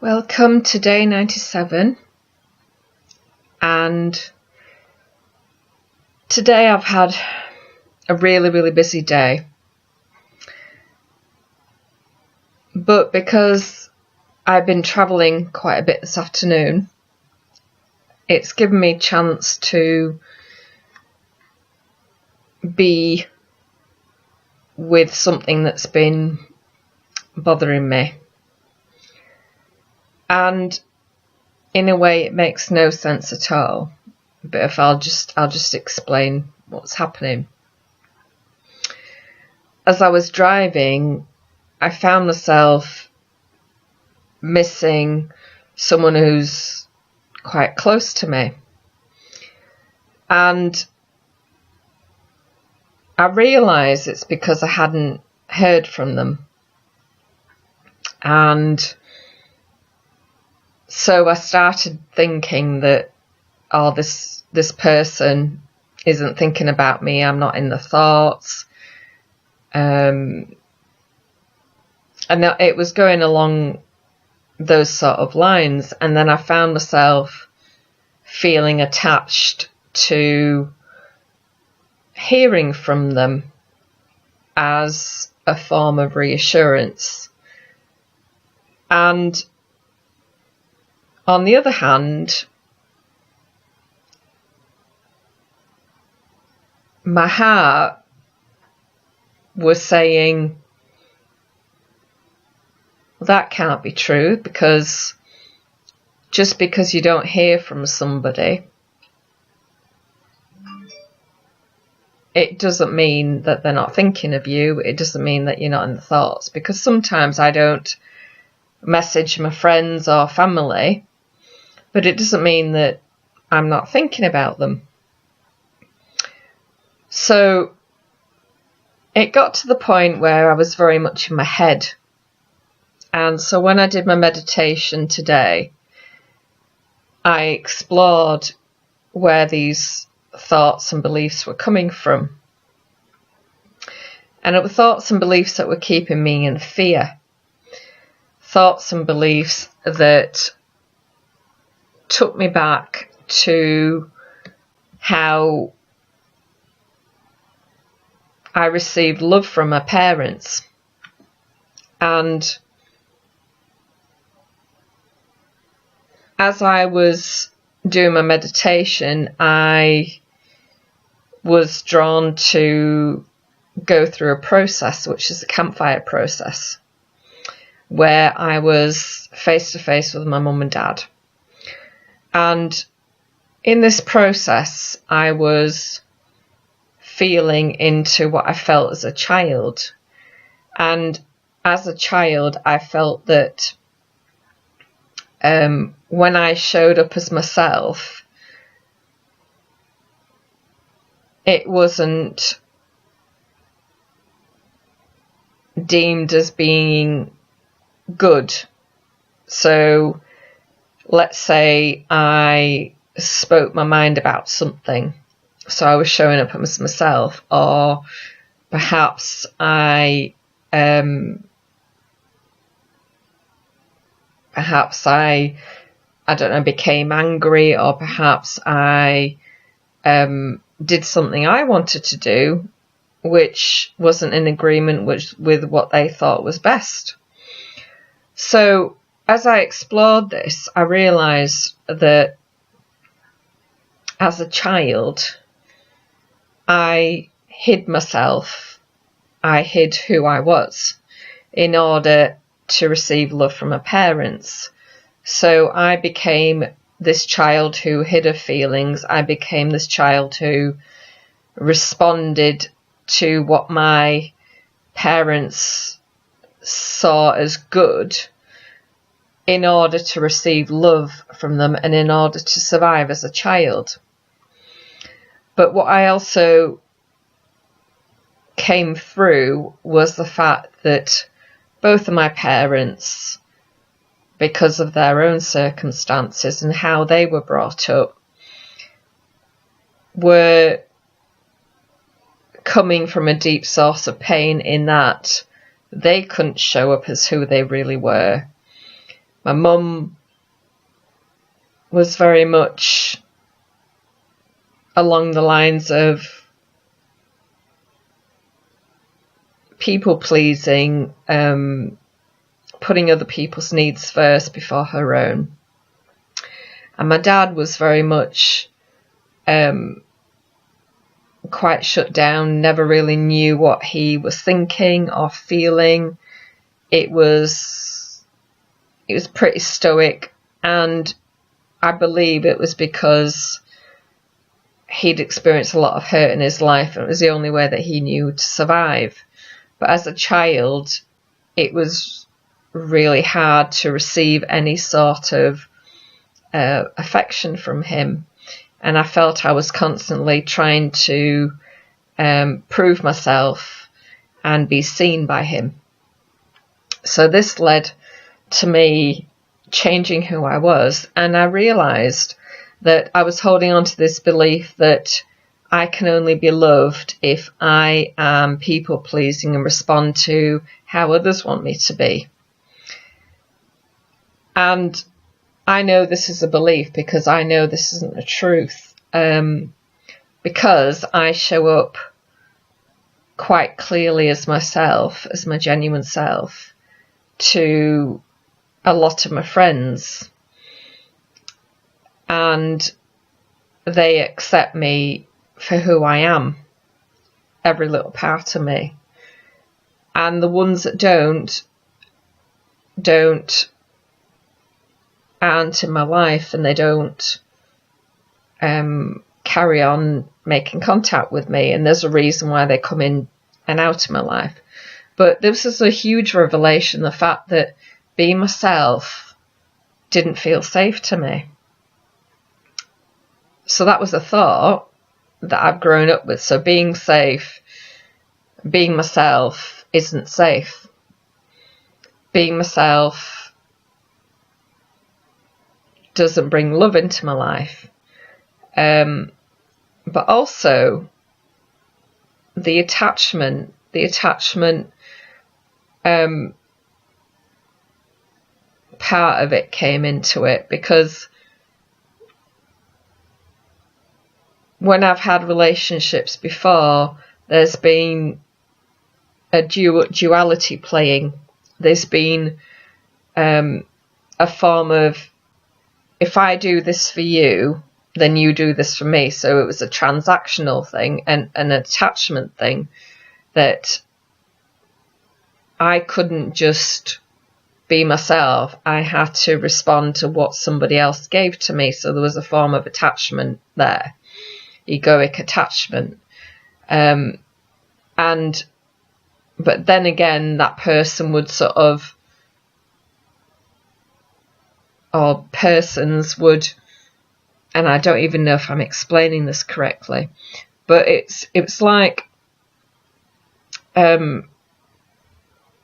Welcome to day 97, and today I've had a really busy day, but because I've been travelling quite a bit this afternoon, it's given me a chance to be with something that's been bothering me. And in a way it makes no sense at all, but if I'll just explain what's happening. As I was driving, I found myself missing someone who's quite close to me, and I realised it's because I hadn't heard from them. And so I started thinking that, this person isn't thinking about me, I'm not in the thoughts. And it was going along those sort of lines, and then I found myself feeling attached to hearing from them as a form of reassurance. And on the other hand, my heart was saying, that can't be true, because just because you don't hear from somebody, it doesn't mean that they're not thinking of you. It doesn't mean that you're not in the thoughts, because sometimes I don't message my friends or family, but it doesn't mean that I'm not thinking about them. So it got to the point where I was very much in my head. And so when I did my meditation today, I explored where these thoughts and beliefs were coming from. And it were thoughts and beliefs that were keeping me in fear. Thoughts and beliefs that took me back to how I received love from my parents. And as I was doing my meditation, I was drawn to go through a process, which is the Campfire process, where I was face to face with my mum and dad. And in this process, I was feeling into what I felt as a child. And as a child, I felt that when I showed up as myself, it wasn't deemed as being good. So let's say I spoke my mind about something, so I was showing up as myself, or perhaps I don't know, became angry, or perhaps I did something I wanted to do which wasn't in agreement with what they thought was best. So as I explored this, I realised that as a child, I hid myself, I hid who I was in order to receive love from my parents. So I became this child who hid her feelings. I became this child who responded to what my parents saw as good in order to receive love from them and in order to survive as a child. But what I also came through was the fact that both of my parents, because of their own circumstances and how they were brought up, were coming from a deep source of pain in that they couldn't show up as who they really were. My mum was very much along the lines of people pleasing, putting other people's needs first before her own. And my dad was very much quite shut down, never really knew what he was thinking or feeling. It was pretty stoic, and I believe it was because he'd experienced a lot of hurt in his life, and it was the only way that he knew to survive. But as a child, it was really hard to receive any sort of affection from him, and I felt I was constantly trying to prove myself and be seen by him. So this led to me changing who I was, and I realised that I was holding on to this belief that I can only be loved if I am people pleasing and respond to how others want me to be. And I know this is a belief because I know this isn't the truth, because I show up quite clearly as myself, as my genuine self, to a lot of my friends, and they accept me for who I am, every little part of me. And the ones that don't aren't in my life, and they don't carry on making contact with me, and there's a reason why they come in and out of my life. But this is a huge revelation, the fact that being myself didn't feel safe to me. So that was a thought that I've grown up with. So being safe, being myself isn't safe. Being myself doesn't bring love into my life. But also the attachment part of it came into it, because when I've had relationships before, there's been a duality playing. There's been a form of, if I do this for you, then you do this for me. So it was a transactional thing and an attachment thing, that I couldn't just be myself. I had to respond to what somebody else gave to me. So there was a form of attachment there, egoic attachment. But then again, that person would sort of, or persons would, and I don't even know if I'm explaining this correctly, but it's like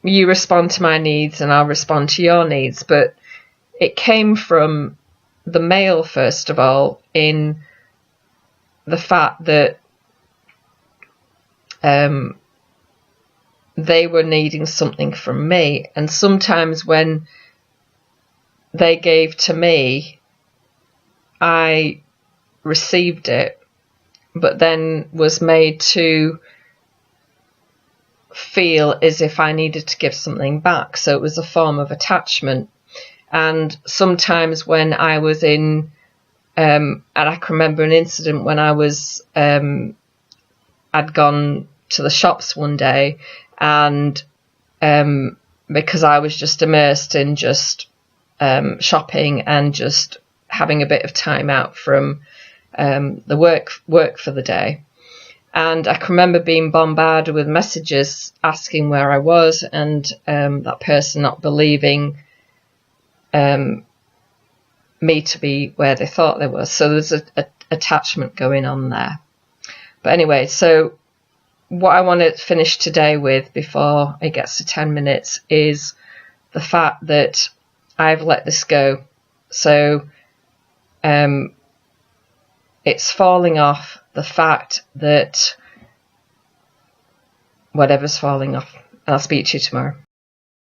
you respond to my needs and I'll respond to your needs. But it came from the male, first of all, in the fact that they were needing something from me, and sometimes when they gave to me, I received it, but then was made to feel as if I needed to give something back. So it was a form of attachment. And sometimes when I was in, and I can remember an incident when I was, I'd gone to the shops one day, and because I was just immersed in just shopping and just having a bit of time out from the work for the day. And I can remember being bombarded with messages asking where I was, and that person not believing me to be where they thought they were. So there's a attachment going on there. But anyway, so what I want to finish today with before it gets to 10 minutes is the fact that I've let this go. So it's falling off, the fact that whatever's falling off. And I'll speak to you tomorrow.